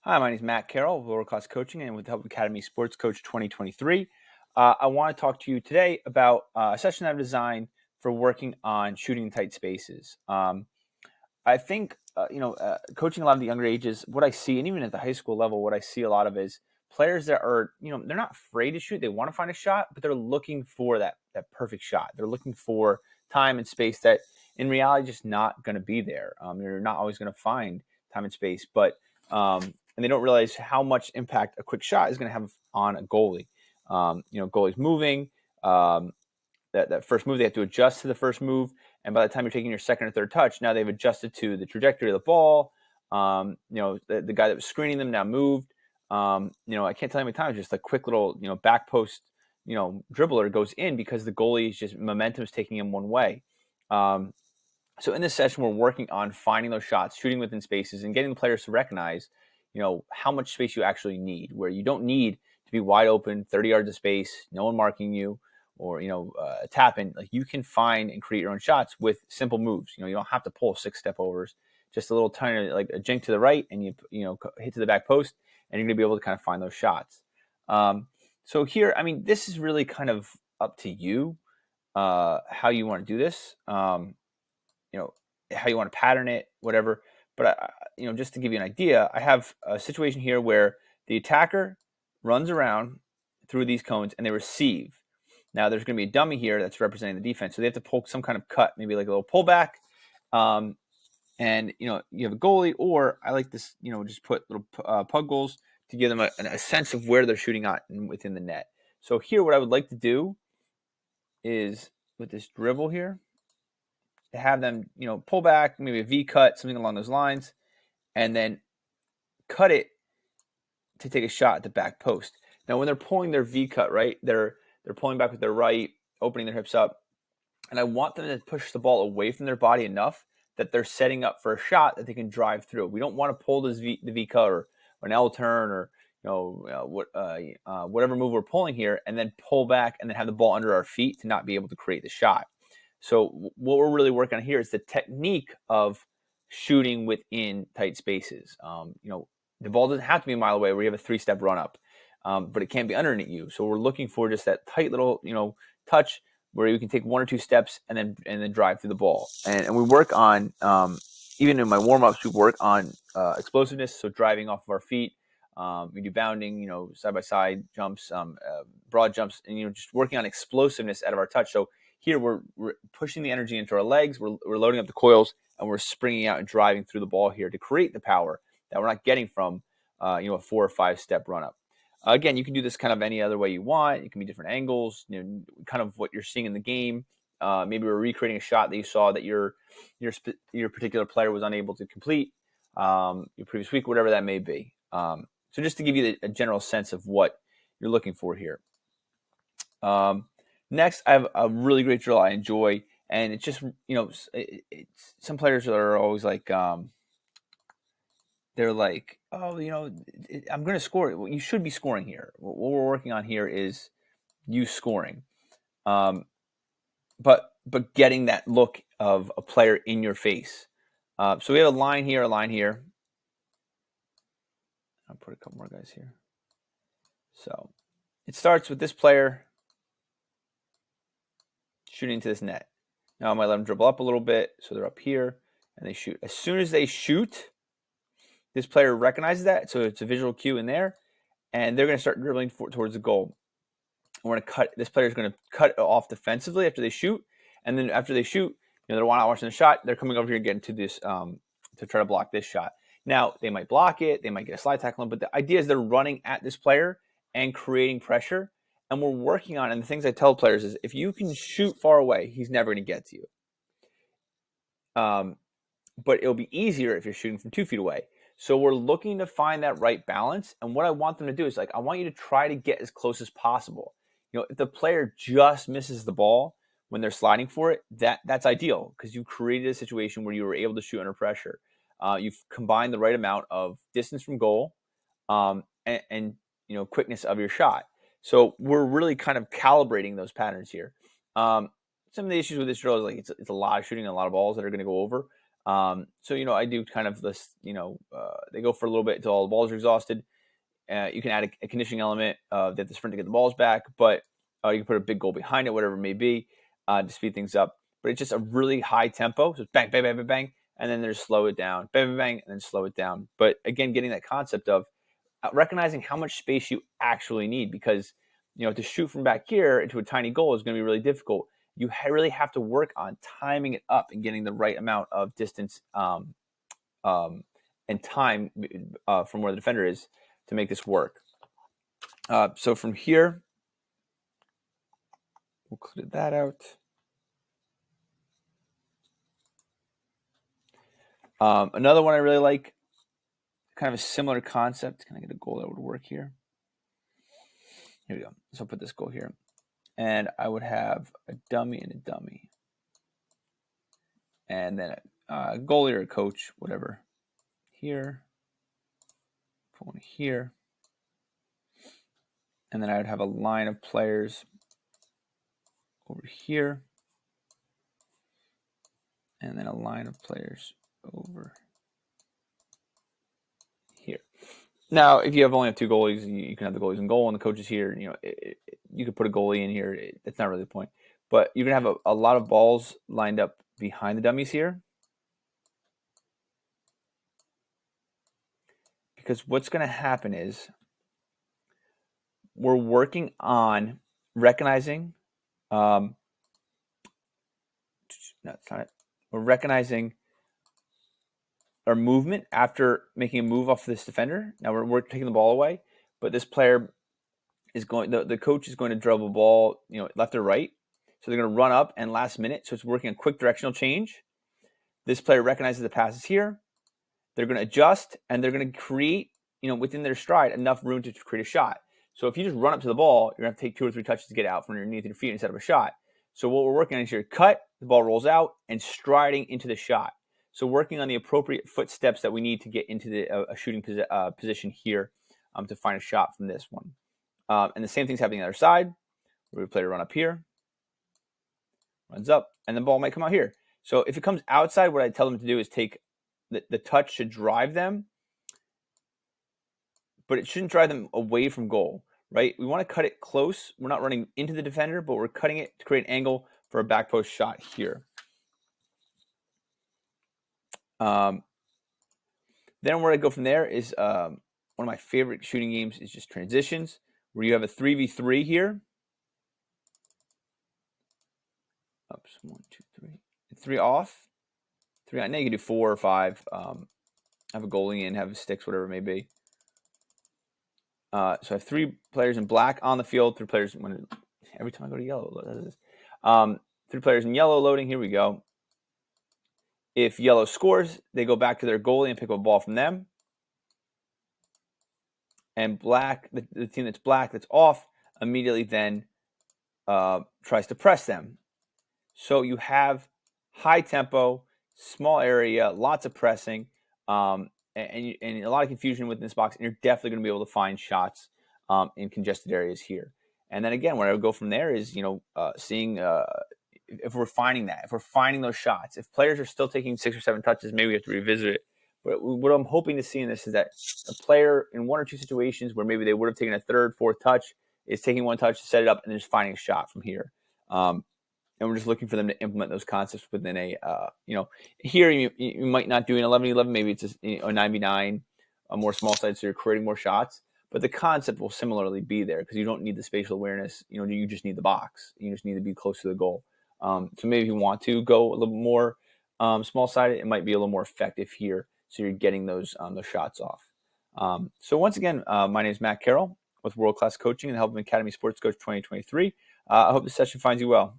Hi, my name is Matt Carroll of Lower Class Coaching and with Help Academy Sports Coach 2023. I want to talk to you today about a session I've designed for working on shooting in tight spaces. I think, coaching a lot of the younger ages, what I see, and even at the high school level, what I see a lot of is players that are, they're not afraid to shoot. They want to find a shot, but they're looking for that perfect shot. They're looking for time and space that in reality just not going to be there. You're not always going to find time and space, but and they don't realize how much impact a quick shot is going to have on a goalie. Goalie's moving. That first move, they have to adjust to the first move. And by the time you're taking your second or third touch, now they've adjusted to the trajectory of the ball. The guy that was screening them now moved. I can't tell you how many times just a quick little, back post, dribbler goes in because the goalie is just momentum is taking him one way. So in this session, we're working on finding those shots, shooting within spaces, and getting the players to recognize, how much space you actually need, where you don't need to be wide open, 30 yards of space, no one marking you, or a tap in. Like you can find and create your own shots with simple moves. You don't have to pull 6-step overs, just a little tiny like a jink to the right, and you hit to the back post, and you're gonna be able to kind of find those shots. So here, this is really kind of up to you how you want to do this. How you want to pattern it, whatever. But just to give you an idea, I have a situation here where the attacker runs around through these cones and they receive. Now there's going to be a dummy here that's representing the defense, so they have to pull some kind of cut, maybe like a little pullback. And you have a goalie, or I like this, just put little pug goals to give them a sense of where they're shooting at within the net. So here, what I would like to do is with this dribble here, to have them, pull back, maybe a V cut, something along those lines, and then cut it to take a shot at the back post. Now, when they're pulling their V cut, right, they're pulling back with their right, opening their hips up, and I want them to push the ball away from their body enough that they're setting up for a shot that they can drive through. We don't want to pull the V cut or an L turn or whatever move we're pulling here, and then pull back and then have the ball under our feet to not be able to create the shot. So what we're really working on here is the technique of shooting within tight spaces. The ball doesn't have to be a mile away where you have a 3-step run up, but it can't be underneath you. So we're looking for just that tight little, touch where you can take 1 or 2 steps and then drive through the ball. And we work on, even in my warm-ups, we work on explosiveness, so driving off of our feet. We do bounding, side-by-side jumps, broad jumps, and, just working on explosiveness out of our touch. So here we're pushing the energy into our legs, we're loading up the coils, and we're springing out and driving through the ball here to create the power that we're not getting from a 4 or 5-step run up. Again, you can do this kind of any other way you want. It can be different angles, kind of what you're seeing in the game. Maybe we're recreating a shot that you saw that your particular player was unable to complete your previous week, whatever that may be. So just to give you a general sense of what you're looking for here. Next, I have a really great drill I enjoy, and it's just, some players are always like, they're like, oh, I'm going to score. Well, you should be scoring here. What we're working on here is you scoring, but getting that look of a player in your face. So we have a line here. I'll put a couple more guys here. So it starts with this player shooting into this net. Now I might let them dribble up a little bit, so they're up here, and they shoot. As soon as they shoot, this player recognizes that, so it's a visual cue in there, and they're going to start dribbling towards the goal. And we're going to cut. This player is going to cut off defensively after they shoot, and then after they shoot, they're not watching the shot. They're coming over here again to this to try to block this shot. Now they might block it, they might get a slide tackle, but the idea is they're running at this player and creating pressure. And we're working on, and the things I tell players is, if you can shoot far away, he's never going to get to you. But it'll be easier if you're shooting from 2 feet away. So we're looking to find that right balance. And what I want them to do is, I want you to try to get as close as possible. If the player just misses the ball when they're sliding for it, that's ideal, because you created a situation where you were able to shoot under pressure. You've combined the right amount of distance from goal and quickness of your shot. So we're really kind of calibrating those patterns here. Some of the issues with this drill is it's a lot of shooting and a lot of balls that are going to go over. So, I do kind of this, they go for a little bit until all the balls are exhausted. You can add a conditioning element. They have to sprint to get the balls back, but you can put a big goal behind it, whatever it may be, to speed things up. But it's just a really high tempo. So it's bang, bang, bang, bang, bang, and then there's slow it down, bang, bang, bang, and then slow it down. But again, getting that concept of recognizing how much space you actually need, because to shoot from back here into a tiny goal is going to be really difficult. You really have to work on timing it up and getting the right amount of distance and time from where the defender is to make this work. So from here, we'll clear that out. Another one I really like, kind of a similar concept. Can I get a goal that would work here? Here we go. So I'll put this goal here. And I would have a dummy and a dummy. And then a goalie or a coach, whatever, here. Put one here. And then I would have a line of players over here. And then a line of players over here. Now, if you only have two goalies, you can have the goalies in goal and the coaches here. You could put a goalie in here. That's not really the point. But you're going to have a lot of balls lined up behind the dummies here. Because what's going to happen is we're working on recognizing no, it's not it. We're recognizing our movement after making a move off this defender. Now we're taking the ball away, but this player is going. The coach is going to dribble the ball, left or right. So they're going to run up and last minute. So it's working a quick directional change. This player recognizes the pass is here. They're going to adjust and they're going to create, within their stride, enough room to create a shot. So if you just run up to the ball, you're going to have to take 2 or 3 touches to get it out from underneath your feet instead of a shot. So what we're working on is here, cut, the ball rolls out, and striding into the shot. So working on the appropriate footsteps that we need to get into a shooting position here to find a shot from this one. And the same thing's happening on the other side. Where we play to run up here, runs up, and the ball might come out here. So if it comes outside, what I tell them to do is take the touch should drive them, but it shouldn't drive them away from goal, right? We want to cut it close. We're not running into the defender, but we're cutting it to create an angle for a back post shot here. Then where I go from there is one of my favorite shooting games is just transitions, where you have a 3v3 here. Oops, 1, 2, 3. 3 off. 3 on. Now you can do 4 or 5. Have a goalie in, have sticks, whatever it may be. So I have 3 players in black on the field. 3 players every time I go to yellow. 3 players in yellow loading. Here we go. If yellow scores, they go back to their goalie and pick up a ball from them. And black, the team that's black, that's off, immediately then tries to press them. So you have high tempo, small area, lots of pressing, and a lot of confusion within this box. And you're definitely going to be able to find shots in congested areas here. And then again, where I would go from there is, seeing if we're finding that, if we're finding those shots. If players are still taking 6 or 7 touches, maybe we have to revisit it. But what I'm hoping to see in this is that a player in 1 or 2 situations where maybe they would have taken a 3rd, 4th touch is taking 1 touch to set it up and then just finding a shot from here. And we're just looking for them to implement those concepts within a, here you might not do an 11-11, maybe it's a 9v9, a more small side, so you're creating more shots. But the concept will similarly be there because you don't need the spatial awareness. You just need the box. You just need to be close to the goal. So maybe if you want to go a little more small-sided, it might be a little more effective here. So you're getting those shots off. So once again, my name is Matt Carroll with World Class Coaching and the Help of Academy Sports Coach 2023. I hope this session finds you well.